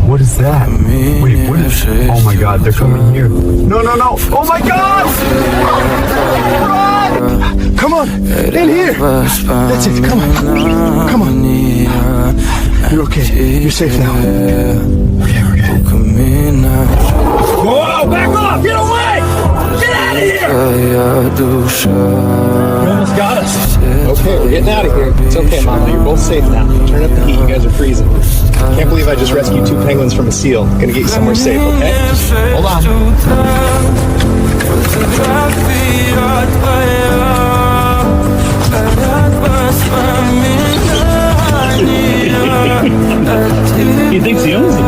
What is that? Wait, what is... Oh my god, they're coming here. No, no, no. Oh my god! Run! Come on, in here. That's it, come on. Come on. You're okay. You're safe now. Okay, we're good. Whoa, back off! Get away! Get out of here! You almost got us. Okay, we're getting out of here. It's okay, Mama. You're both safe now. Turn up the heat. You guys are freezing. Can't believe I just rescued 2 penguins from a seal. Gonna get you somewhere safe, okay? Hold on. He thinks he owns the